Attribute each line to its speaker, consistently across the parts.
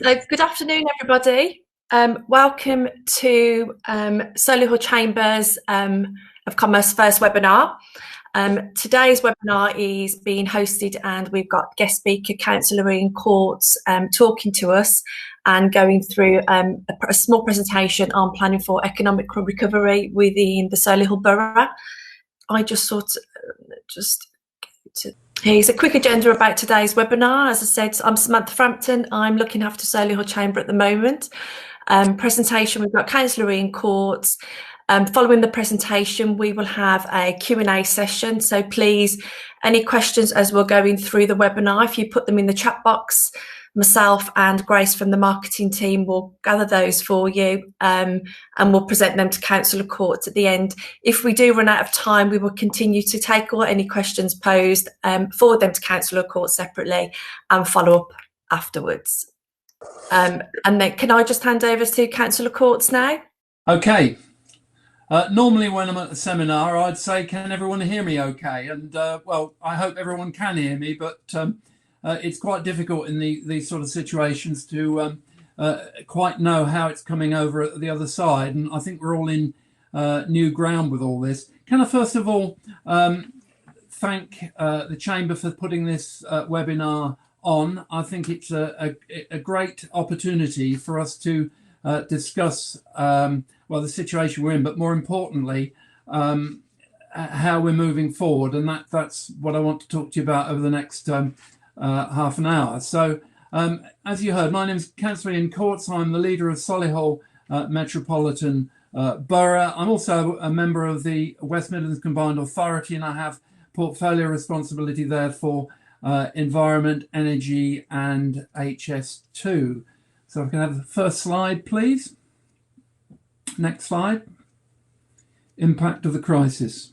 Speaker 1: So good afternoon, everybody. Welcome to Solihull Chambers of Commerce first webinar. Today's webinar is being hosted and we've got guest speaker Councillor Ian Courts talking to us and going through a small presentation on planning for economic recovery within the Solihull Borough. I just here's a quick agenda about today's webinar. As I said, I'm Samantha Frampton. I'm looking after Solihull Chamber at the moment. Presentation, we've got Councillor Ian Courts. Following the presentation, we will have a Q&A session. So please, any questions as we're going through the webinar, if you put them in the chat box, myself and Grace from the marketing team will gather those for you and we'll present them to Councillor Courts at the end. If we do run out of time, we will continue to take all any questions posed, forward them to Councillor Courts separately and follow up afterwards. And then can I just hand over to Councillor Courts now?
Speaker 2: Okay. Normally when I'm at the seminar, I'd say, can everyone hear me okay? And well, I hope everyone can hear me, but it's quite difficult in these sort of situations to quite know how it's coming over at the other side. And I think we're all in new ground with all this. Can I first of all thank the Chamber for putting this webinar on. I think it's a great opportunity for us to discuss, well, the situation we're in, but more importantly, how we're moving forward. And that's what I want to talk to you about over the next half an hour. So as you heard, my name is Councillor Ian Courts. I'm the leader of Solihull Metropolitan Borough. I'm also a member of the West Midlands Combined Authority, and I have portfolio responsibility there for environment, energy and HS2. So if I can have the first slide, please. Next slide. Impact of the crisis.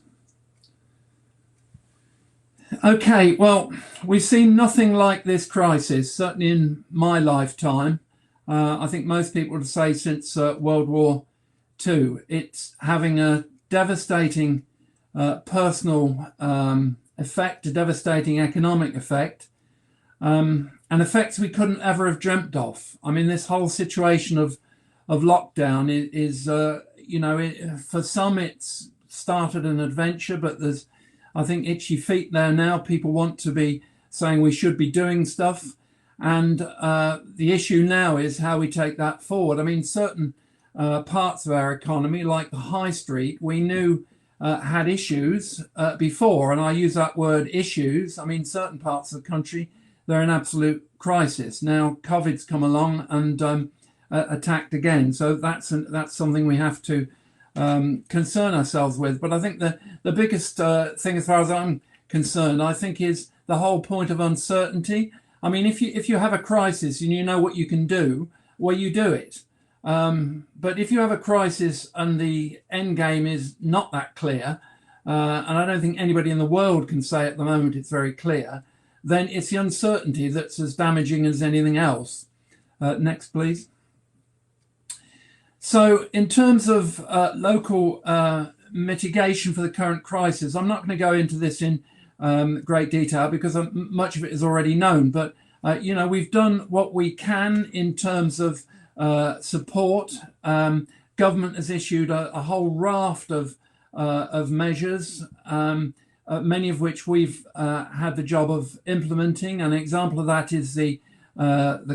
Speaker 2: Okay, well, we've seen nothing like this crisis, certainly in my lifetime. I think most people would say since World War II. It's having a devastating personal effect, a devastating economic effect, and effects we couldn't ever have dreamt of. I mean, this whole situation of lockdown is you know, for some it's started an adventure, but there's, I think, itchy feet there now. People want to be saying we should be doing stuff. And the issue now is how we take that forward. I mean, certain parts of our economy, like the high street, we knew had issues before. And I use that word issues. I mean, certain parts of the country, they're in absolute crisis. Now, COVID's come along and attacked again. So that's something we have to concern ourselves with. But I think the biggest thing, as far as I'm concerned, I think is the whole point of uncertainty. I mean, if you have a crisis and you know what you can do, well, you do it. But if you have a crisis and the end game is not that clear, and I don't think anybody in the world can say at the moment it's very clear, then it's the uncertainty that's as damaging as anything else. Next, please. So in terms of local mitigation for the current crisis, I'm not going to go into this in great detail because much of it is already known. But, you know, we've done what we can in terms of support. Government has issued a whole raft of measures, many of which we've had the job of implementing. An example of that is the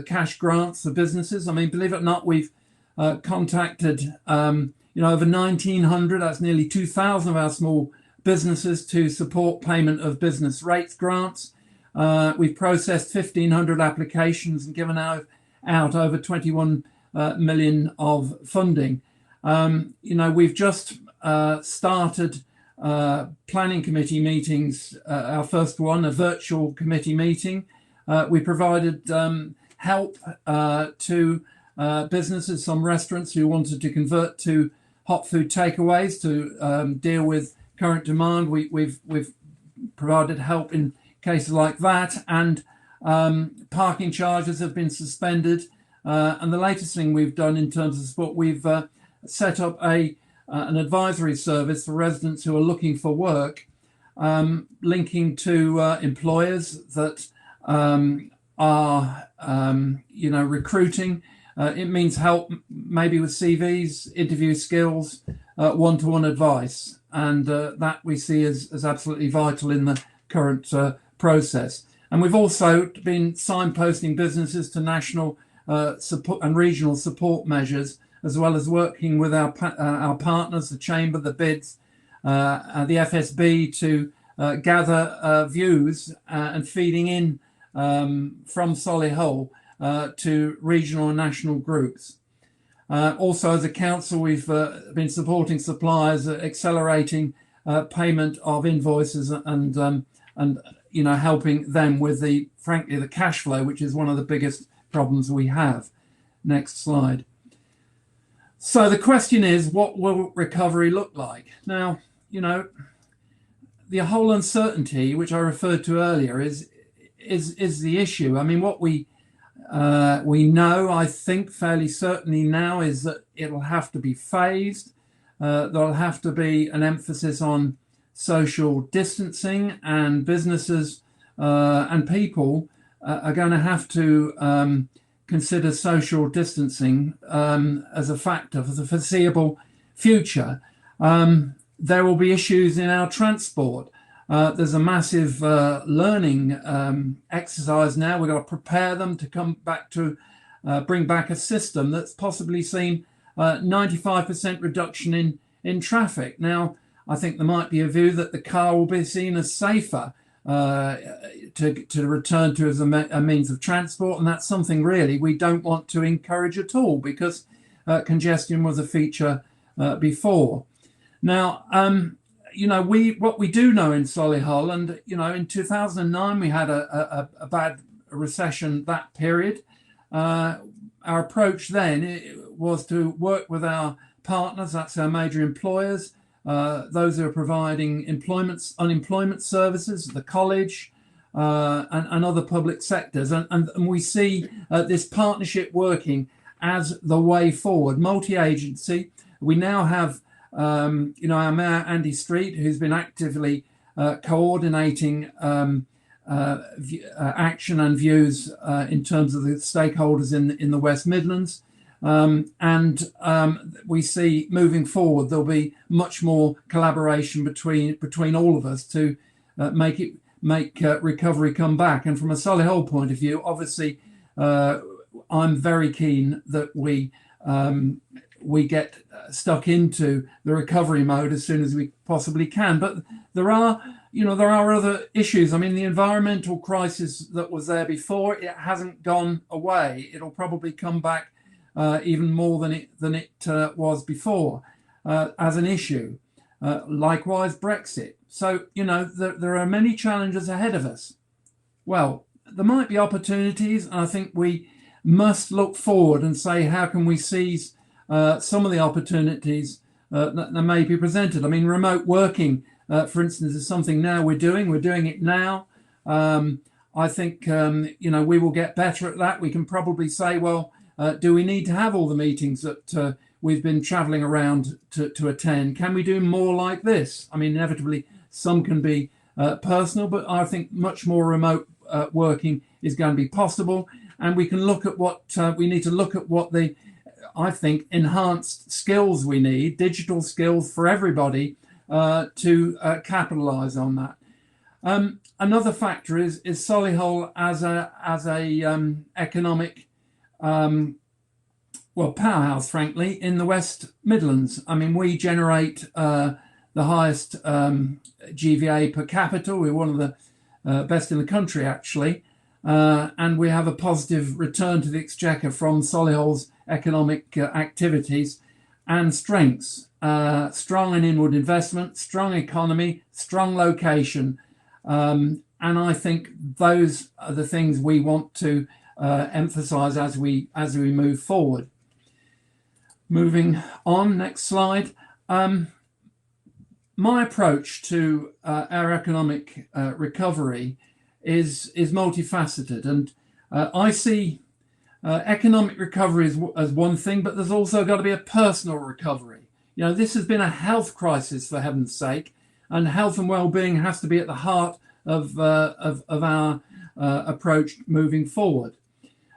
Speaker 2: cash grants for businesses. I mean, believe it or not, we've contacted you know, over 1,900, that's nearly 2,000 of our small businesses to support payment of business rates grants. We've processed 1,500 applications and given out over 21 million of funding. You know, we've just started planning committee meetings, our first one, a virtual committee meeting. We provided help to businesses, some restaurants who wanted to convert to hot food takeaways to deal with current demand. We've provided help in cases like that, and parking charges have been suspended. And the latest thing we've done in terms of support, we've set up an advisory service for residents who are looking for work, linking to employers that are, recruiting. It means help maybe with CVs, interview skills, one-to-one advice. And that we see as absolutely vital in the current process. And we've also been signposting businesses to national support and regional support measures, as well as working with our partners, the Chamber, the BIDS, the FSB, to gather views and feeding in from Solihull to regional and national groups. Also, as a council, we've been supporting suppliers, accelerating payment of invoices and helping them with the cash flow, which is one of the biggest problems we have. Next slide. So the question is, what will recovery look like? Now, the whole uncertainty, which I referred to earlier, is the issue. I mean, what we know, I think fairly certainly now, is that it'll have to be phased. There'll have to be an emphasis on social distancing, and businesses and people are going to have to consider social distancing as a factor for the foreseeable future. There will be issues in our transport. There's a massive learning exercise now. We've got to prepare them to come back to bring back a system that's possibly seen 95% reduction in traffic. Now, I think there might be a view that the car will be seen as safer to return to as a means of transport, and that's something really we don't want to encourage at all, because congestion was a feature before. Now, what we do know in Solihull, and in 2009 we had a bad recession that period. Our approach then was to work with our partners, that's our major employers, those who are providing unemployment services, the college, and other public sectors. And we see this partnership working as the way forward. Multi-agency. We now have, our Mayor, Andy Street, who's been actively coordinating action and views in terms of the stakeholders in the West Midlands. We see moving forward there'll be much more collaboration between all of us to make recovery come back. And from a Solihull point of view, obviously, I'm very keen that we get stuck into the recovery mode as soon as we possibly can. But there are other issues. I mean, the environmental crisis that was there before, it hasn't gone away. It'll probably come back even more than it was before as an issue. Likewise, Brexit. So, there are many challenges ahead of us. Well, there might be opportunities, and I think we must look forward and say, how can we seize some of the opportunities that may be presented? I mean, remote working, for instance, is something now we're doing. We're doing it now. I think, we will get better at that. We can probably say, well, do we need to have all the meetings that we've been travelling around to attend? Can we do more like this? I mean, inevitably, some can be personal, but I think much more remote working is going to be possible. And we can look at what we need to look at what the, I think, enhanced skills we need, digital skills for everybody to capitalise on that. Another factor is Solihull as a economic powerhouse, frankly, in the West Midlands. I mean, we generate the highest GVA per capita. We're one of the best in the country, actually. And we have a positive return to the exchequer from Solihull's economic activities and strengths. Strong and inward investment, strong economy, strong location. And I think those are the things we want to emphasise as we move forward. Moving on, next slide. My approach to our economic recovery is multifaceted, and I see economic recovery as one thing, but there's also got to be a personal recovery. This has been a health crisis, for heaven's sake, and health and well-being has to be at the heart of our approach moving forward.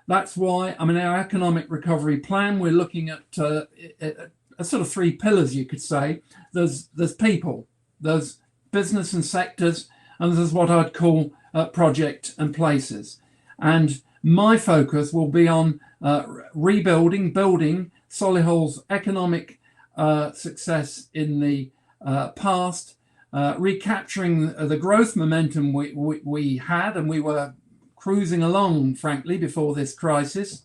Speaker 2: That's why, I mean, our economic recovery plan, we're looking at a sort of three pillars, you could say. There's people, there's business and sectors, and there's what I'd call project and places. And my focus will be on building Solihull's economic success in the past, recapturing the growth momentum we had, and we were cruising along, frankly, before this crisis.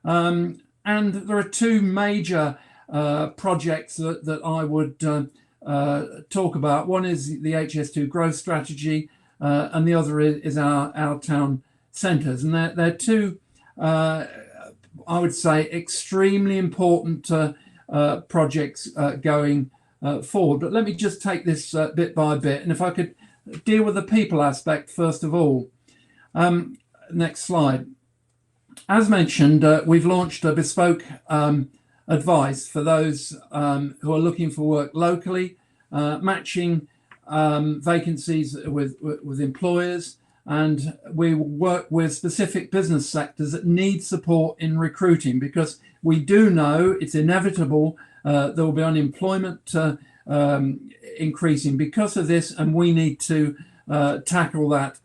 Speaker 2: And there are two major projects that I would talk about. One is the HS2 growth strategy, and the other is our town centres. And they're two, I would say, extremely important projects going forward. But let me just take this bit by bit. And if I could deal with the people aspect first of all. Next slide. As mentioned, we've launched a bespoke advice for those who are looking for work locally, matching vacancies with employers, and we work with specific business sectors that need support in recruiting, because we do know it's inevitable there will be unemployment increasing because of this, and we need to tackle that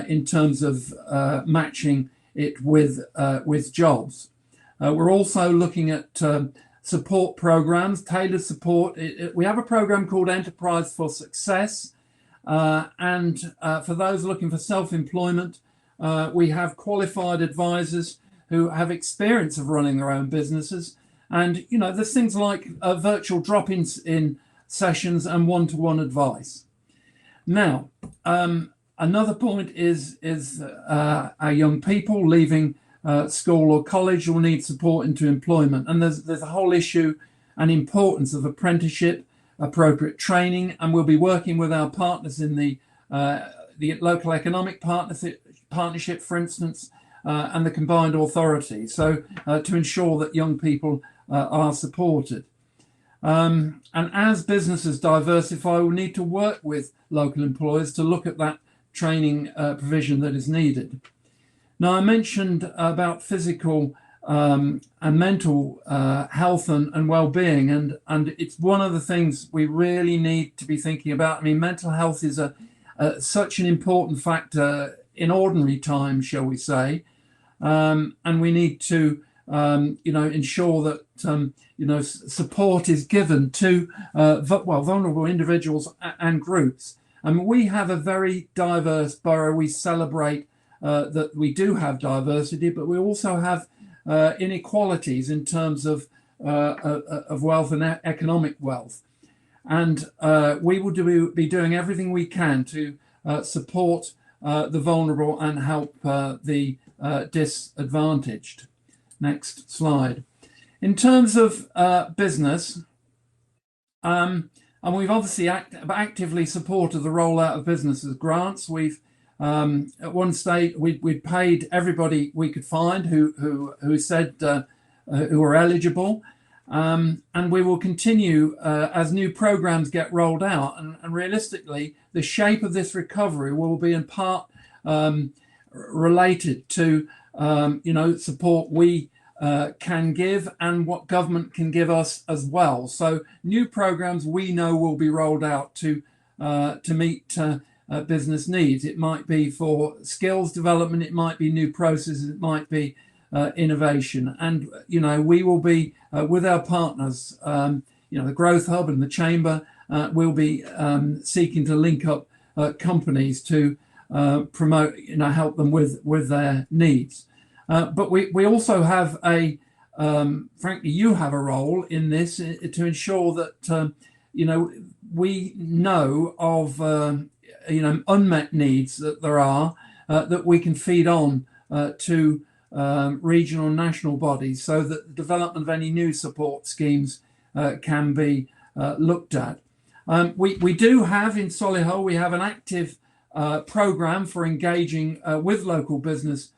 Speaker 2: in terms of matching it with jobs. We're also looking at support programs, tailored support. We have a program called Enterprise for Success, and for those looking for self-employment, we have qualified advisors who have experience of running their own businesses. And there's things like virtual drop-ins in sessions and one-to-one advice. Now, another point is our young people leaving school or college will need support into employment. And there's a whole issue and importance of apprenticeship, appropriate training, and we'll be working with our partners in the local economic partnership, for instance, and the combined authority, so to ensure that young people are supported. And as businesses diversify, we'll need to work with local employers to look at that training provision that is needed. Now, I mentioned about physical and mental health and well-being, and it's one of the things we really need to be thinking about. I mean, mental health is such an important factor in ordinary times, shall we say, and we need to ensure that support is given to vulnerable individuals and groups. I mean, we have a very diverse borough. We celebrate that we do have diversity, but we also have inequalities in terms of wealth and economic wealth. And we will be doing everything we can to support the vulnerable and help the disadvantaged. Next slide. In terms of business, and we've obviously actively supported the rollout of businesses grants. We've at one stage we'd paid everybody we could find who said who were eligible, and we will continue as new programs get rolled out. And realistically, the shape of this recovery will be in part related to support we can give and what government can give us as well. So new programs we know will be rolled out to meet business needs. It might be for skills development, it might be new processes, it might be innovation. And we will be with our partners, the Growth Hub and the Chamber, will be seeking to link up companies to promote, help them with their needs. But we also have frankly, you have a role in this to ensure that, we know of, unmet needs that there are, that we can feed on to regional and national bodies, so that the development of any new support schemes can be looked at. We do have in Solihull, we have an active program for engaging with local business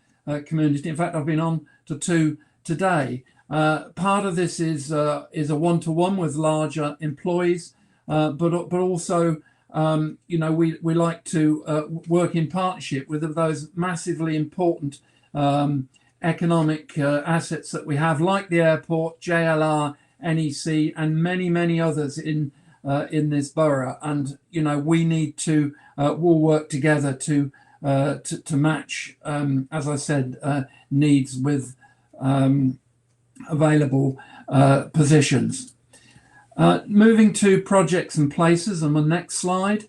Speaker 2: community. In fact, I've been on to two today. Part of this is a one-to-one with larger employees, but also we like to work in partnership with those massively important economic assets that we have, like the airport, JLR, NEC, and many, many others in this borough. And we need to all work together to match, as I said, needs with available positions. Moving to projects and places on the next slide.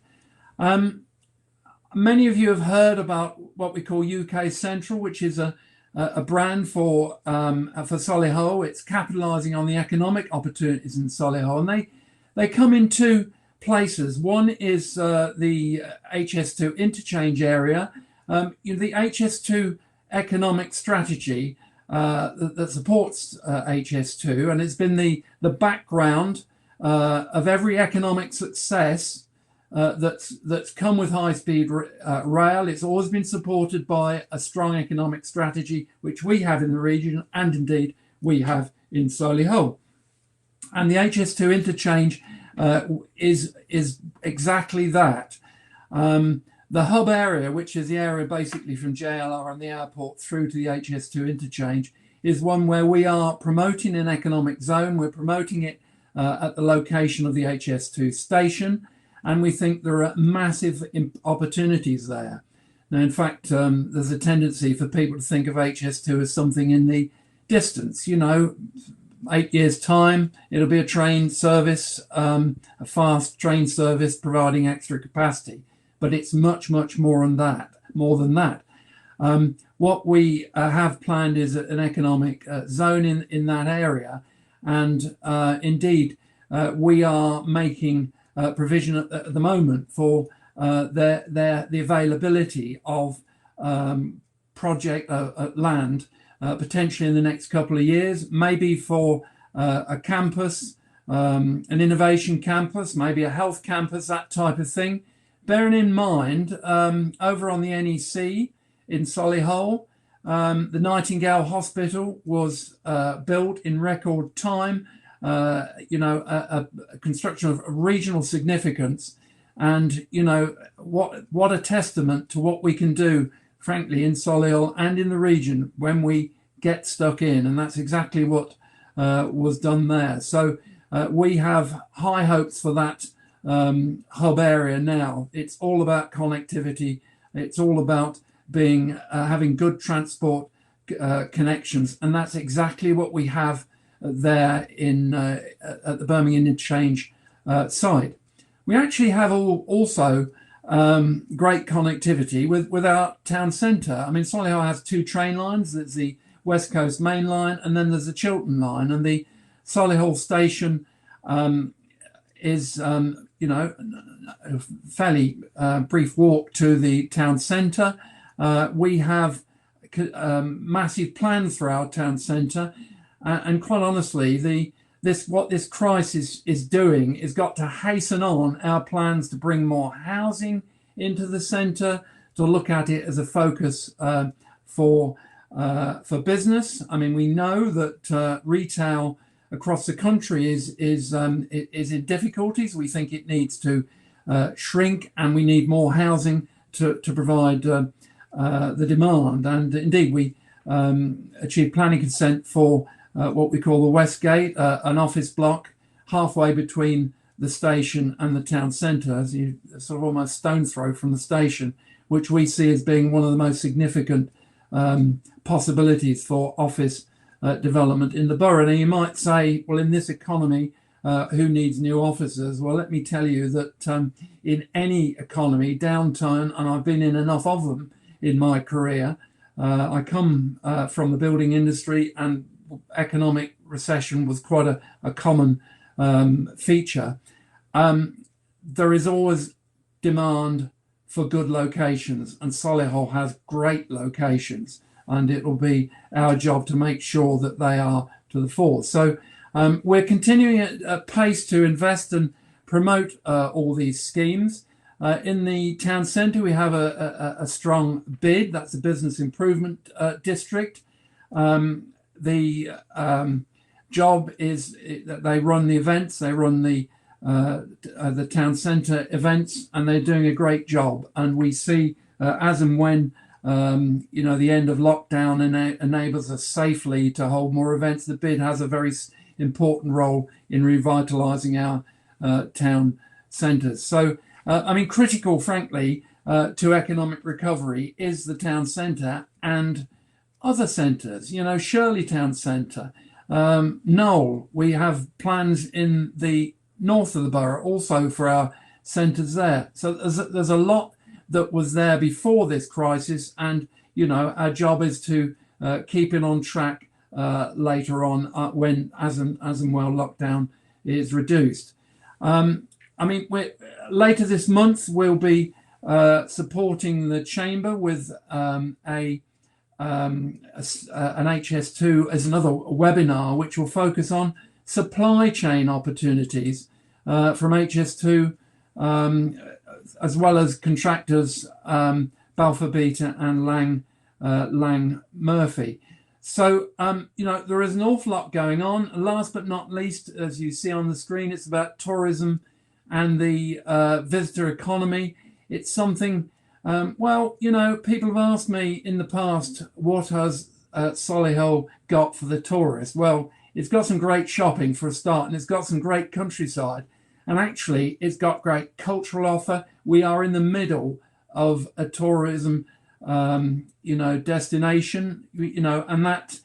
Speaker 2: Many of you have heard about what we call UK Central, which is a brand for Solihull. It's capitalising on the economic opportunities in Solihull, and they come in two places. One is the HS2 interchange area. The HS2 economic strategy that supports HS2, and it's been the background of every economic success that's come with high-speed rail. It's always been supported by a strong economic strategy, which we have in the region, and indeed we have in Solihull. And the HS2 interchange is exactly that. The hub area, which is the area basically from JLR and the airport through to the HS2 interchange, is one where we are promoting an economic zone. We're promoting it at the location of the HS2 station, and we think there are massive opportunities there. Now, in fact, there's a tendency for people to think of HS2 as something in the distance. 8 years' time, it'll be a train service, a fast train service providing extra capacity. But it's much, much more than that. What we have planned is an economic zone in that area, and indeed we are making provision at the moment for the availability of project land potentially in the next couple of years, maybe for a campus, an innovation campus, maybe a health campus, that type of thing. Bearing in mind, over on the NEC in Solihull, the Nightingale Hospital was built in record time, a construction of regional significance. And, what a testament to what we can do, frankly, in Solihull and in the region when we get stuck in. And that's exactly what was done there. So we have high hopes for that hub area now. It's all about connectivity. It's all about having good transport connections, and that's exactly what we have there at the Birmingham Interchange site. We actually have also great connectivity with our town centre. I mean, Solihull has two train lines. There's the West Coast Main Line, and then there's the Chiltern Line, and the Solihull station is a fairly brief walk to the town centre. We have massive plans for our town centre, and quite honestly, what this crisis is doing is got to hasten on our plans to bring more housing into the centre, to look at it as a focus for business. I mean, we know that retail across the country is in difficulties. We think it needs to shrink, and we need more housing to provide the demand. And indeed, we achieved planning consent for what we call the Westgate, an office block halfway between the station and the town centre, as you sort of almost stone's throw from the station, which we see as being one of the most significant possibilities for office development in the borough. Now, you might say, well, in this economy, who needs new offices? Well, let me tell you that in any economy, downturn, and I've been in enough of them in my career, I come from the building industry, and economic recession was quite a common feature. There is always demand for good locations, and Solihull has great locations, and it will be our job to make sure that they are to the fore. So we're continuing at pace to invest and promote all these schemes. In the town centre, we have a strong bid. That's a business improvement district. The job is that they run the events, they run the the town centre events, and they're doing a great job. And we see as and when the end of lockdown enables us safely to hold more events, the bid has a very important role in revitalising our town centres. So, critical, frankly, to economic recovery is the town centre and other centres. Shirley Town Centre, Knoll. We have plans in the north of the borough also for our centres there. So there's a lot that was there before this crisis, and our job is to keep it on track later on when as and well lockdown is reduced. Later this month we'll be supporting the chamber with an HS2 as another webinar which will focus on supply chain opportunities from HS2 as well as contractors Balfour Beatty and Lang Murphy. So, there is an awful lot going on. Last but not least, as you see on the screen, it's about tourism and the visitor economy. It's something, people have asked me in the past, what has Solihull got for the tourist? Well, it's got some great shopping for a start, and it's got some great countryside. And actually, it's got great cultural offer. We are in the middle of a tourism, destination, and that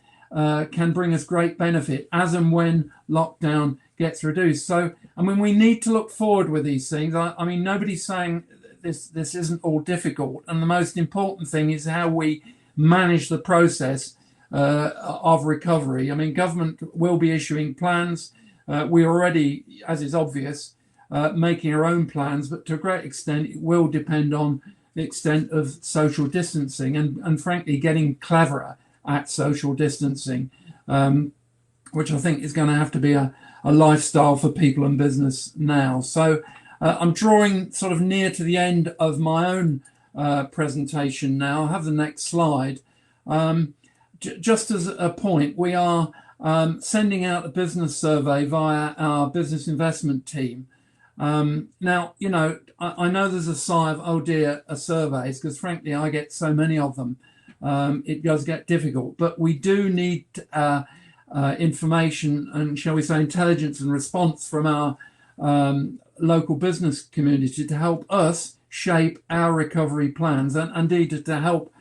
Speaker 2: can bring us great benefit as and when lockdown gets reduced. So, we need to look forward with these things. Nobody's saying this isn't all difficult. And the most important thing is how we manage the process of recovery. Government will be issuing plans. We're already, as is obvious, making our own plans, but to a great extent, it will depend on the extent of social distancing and frankly, getting cleverer at social distancing, which I think is going to have to be a lifestyle for people and business now. So I'm drawing sort of near to the end of my own presentation now. I'll have the next slide. Just as a point, we are sending out a business survey via our business investment team. Now, I know there's a sigh of, oh dear, surveys, because frankly, I get so many of them. It does get difficult, but we do need information and, shall we say, intelligence and response from our local business community to help us shape our recovery plans and indeed to help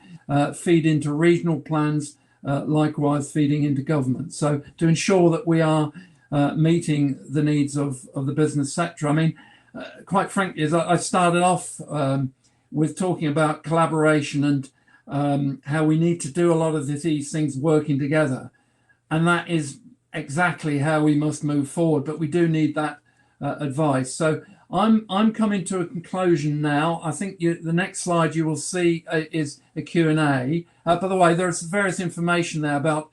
Speaker 2: feed into regional plans, likewise feeding into government. So to ensure that we are meeting the needs of the business sector. Quite frankly, as I started off with talking about collaboration and how we need to do a lot of these things working together. And that is exactly how we must move forward. But we do need that advice. So I'm coming to a conclusion now. I think the next slide you will see is a Q&A. By the way, there's various information there about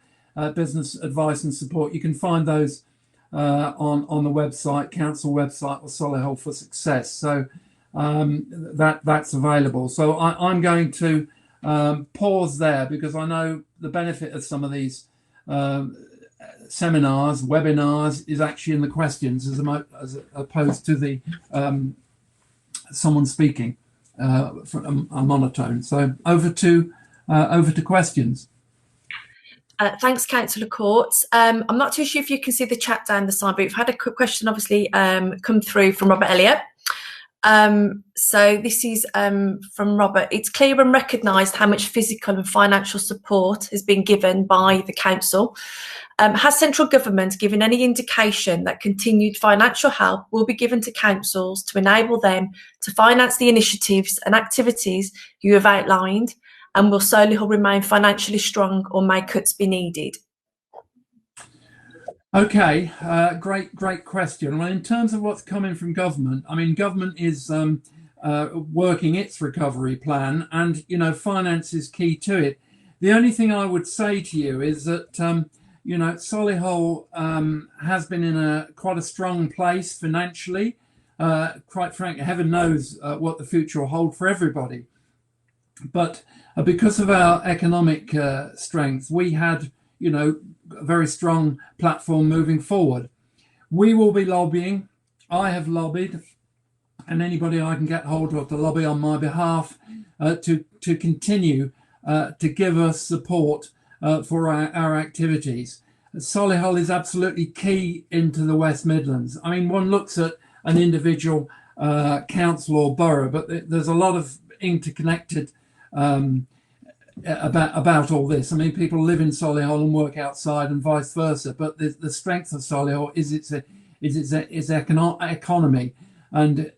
Speaker 2: business advice and support. You can find those on the website, council website, or Solihull for Success. So that's available. So I'm going to pause there because I know the benefit of some of these seminars, webinars, is actually in the questions as opposed to the someone speaking from a monotone. So over to questions.
Speaker 1: Thanks, Councillor Courts. I'm not too sure if you can see the chat down the side, but we've had a quick question obviously come through from Robert Elliott. So this is from Robert. It's clear and recognised how much physical and financial support has been given by the council. Has central government given any indication that continued financial help will be given to councils to enable them to finance the initiatives and activities you have outlined? And will Solihull remain financially strong, or may cuts be needed?
Speaker 2: Okay, great question. Well, in terms of what's coming from government, government is working its recovery plan, and finance is key to it. The only thing I would say to you is that Solihull has been in quite a strong place financially. Quite frankly, heaven knows what the future will hold for everybody. But because of our economic strength, we had, a very strong platform moving forward. We will be lobbying I have lobbied, and anybody I can get hold of to lobby on my behalf to continue to give us support for our activities. Solihull is absolutely key into the West Midlands. I mean, one looks at an individual council or borough, but there's a lot of interconnected about all this. I mean, people live in Solihull and work outside, and vice versa. But the strength of Solihull is its economy, and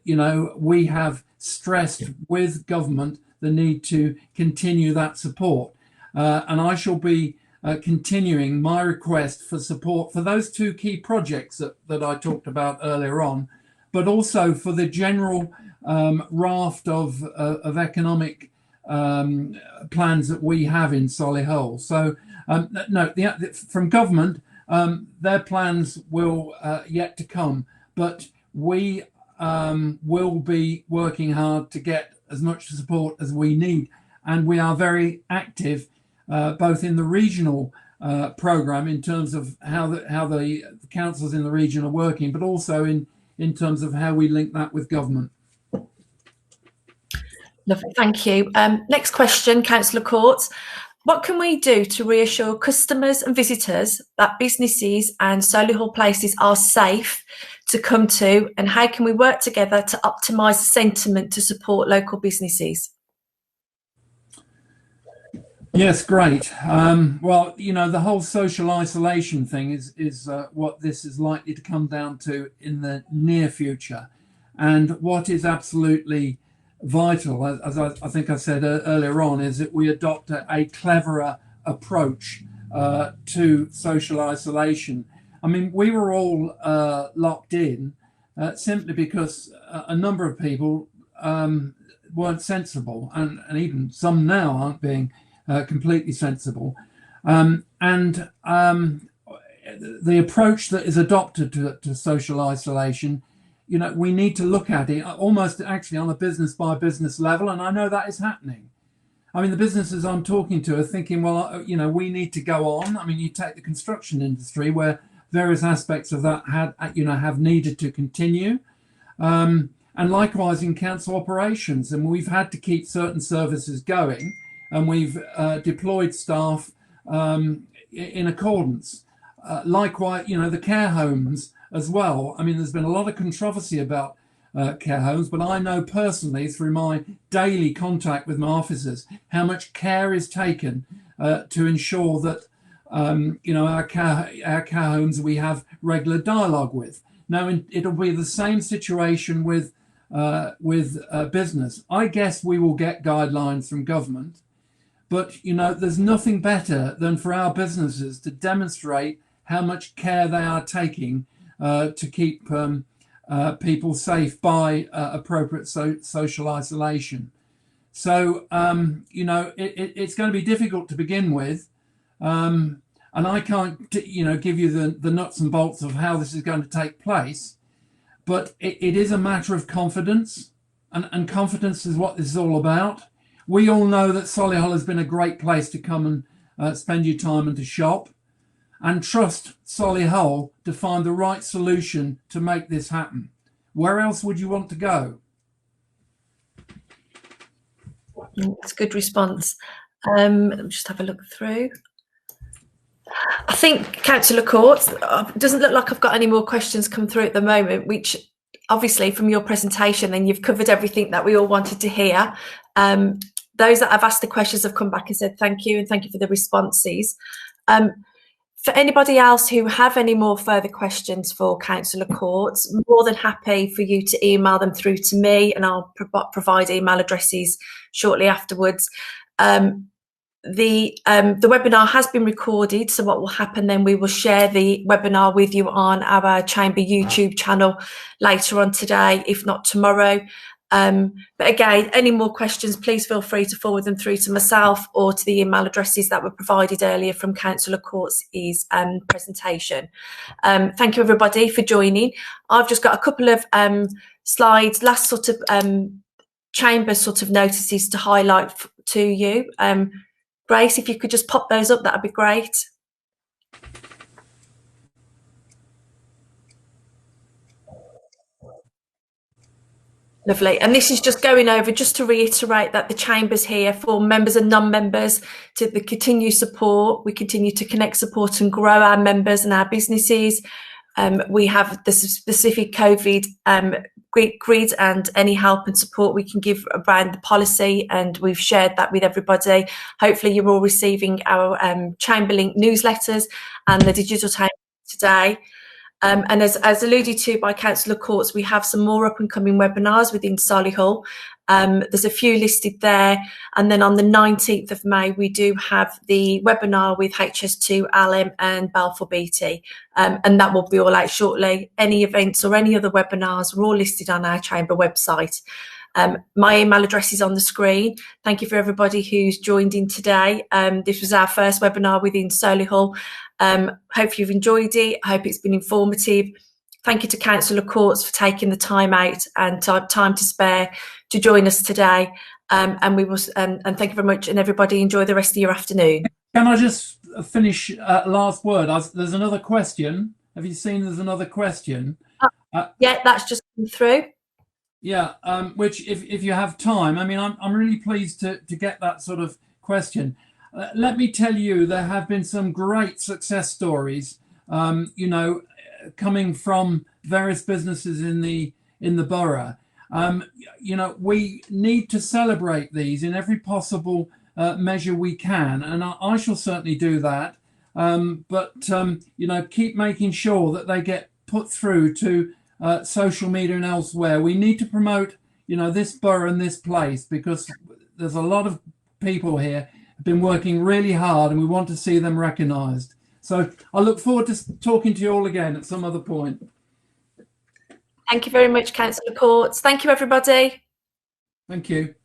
Speaker 2: we have stressed with government the need to continue that support, and I shall be continuing my request for support for those two key projects that I talked about earlier on, but also for the general raft of economic plans that we have in Solihull. So no, from government, their plans will yet to come, but we will be working hard to get as much support as we need, and we are very active both in the regional programme in terms of how the councils in the region are working, but also in terms of how we link that with government.
Speaker 1: Lovely, thank you. Next question, Councillor Courts. What can we do to reassure customers and visitors that businesses and Solihull places are safe to come to, and how can we work together to optimise the sentiment to support local businesses?
Speaker 2: Yes, great. Well, the whole social isolation thing is what this is likely to come down to in the near future. And what is absolutely vital, as I think I said earlier on, is that we adopt a cleverer approach to social isolation. I mean, we were all locked in simply because a number of people weren't sensible, and even some now aren't being completely sensible. And the approach that is adopted to social isolation, we need to look at it almost actually on a business by business level. And I know that is happening. I mean, the businesses I'm talking to are thinking, well, we need to go on. I mean, you take the construction industry where various aspects of that have needed to continue. And likewise in council operations. And we've had to keep certain services going, and we've deployed staff in accordance. Likewise, the care homes as well. I mean, there's been a lot of controversy about care homes, but I know personally through my daily contact with my officers how much care is taken to ensure that our care homes we have regular dialogue with. Now, it'll be the same situation with business. I guess we will get guidelines from government, but there's nothing better than for our businesses to demonstrate how much care they are taking to keep people safe by appropriate social isolation. So it's going to be difficult to begin with, and I can't give you the nuts and bolts of how this is going to take place, but it is a matter of confidence, and confidence is what this is all about. We all know that Solihull has been a great place to come and spend your time and to shop, and trust Solihull to find the right solution to make this happen. Where else would you want to go?
Speaker 1: That's a good response. Let me just have a look through. I think, Councillor Courts, it doesn't look like I've got any more questions come through at the moment, which obviously from your presentation, then you've covered everything that we all wanted to hear. Those that have asked the questions have come back and said thank you, and thank you for the responses. For anybody else who have any more further questions for Councillor Courts, more than happy for you to email them through to me, and I'll provide email addresses shortly afterwards. The webinar has been recorded, so what will happen then, we will share the webinar with you on our Chamber YouTube channel later on today, if not tomorrow. But again, any more questions, please feel free to forward them through to myself or to the email addresses that were provided earlier from Councillor Courts' presentation. Thank you everybody for joining. I've just got a couple of slides, last sort of chamber sort of notices to highlight to you. Grace, if you could just pop those up, that'd be great. Lovely. And this is just going over, just to reiterate that the Chamber's here for members and non-members to the continued support. We continue to connect, support and grow our members and our businesses. We have the specific COVID grids and any help and support we can give around the policy, and we've shared that with everybody. Hopefully you're all receiving our Chamber link newsletters and the digital Chamber today. And as alluded to by Councillor Courts, we have some more up and coming webinars within Solihull. There's a few listed there. And then on the 19th of May, we do have the webinar with HS2, ALM and Balfour Beatty. And that will be all out shortly. Any events or any other webinars are all listed on our Chamber website. My email address is on the screen. Thank you for everybody who's joined in today. This was our first webinar within Solihull. Hope you've enjoyed it. I hope it's been informative. Thank you to Councillor Courts for taking the time out and time to spare to join us today. And we will. And thank you very much. And everybody, enjoy the rest of your afternoon.
Speaker 2: Can I just finish last word? There's another question. Have you seen? There's another question.
Speaker 1: Yeah, that's just come through.
Speaker 2: Yeah, which if you have time, I mean, I'm really pleased to get that sort of question. Let me tell you, there have been some great success stories, you know, coming from various businesses in the borough. You know, we need to celebrate these in every possible measure we can, and I shall certainly do that. But you know, keep making sure that they get put through to social media and elsewhere. We need to promote, you know, this borough and this place, because there's a lot of people here have been working really hard, and we want to see them recognised. So I look forward to talking to you all again at some other point.
Speaker 1: Thank you very much, Councillor Courts. Thank you, everybody.
Speaker 2: Thank you.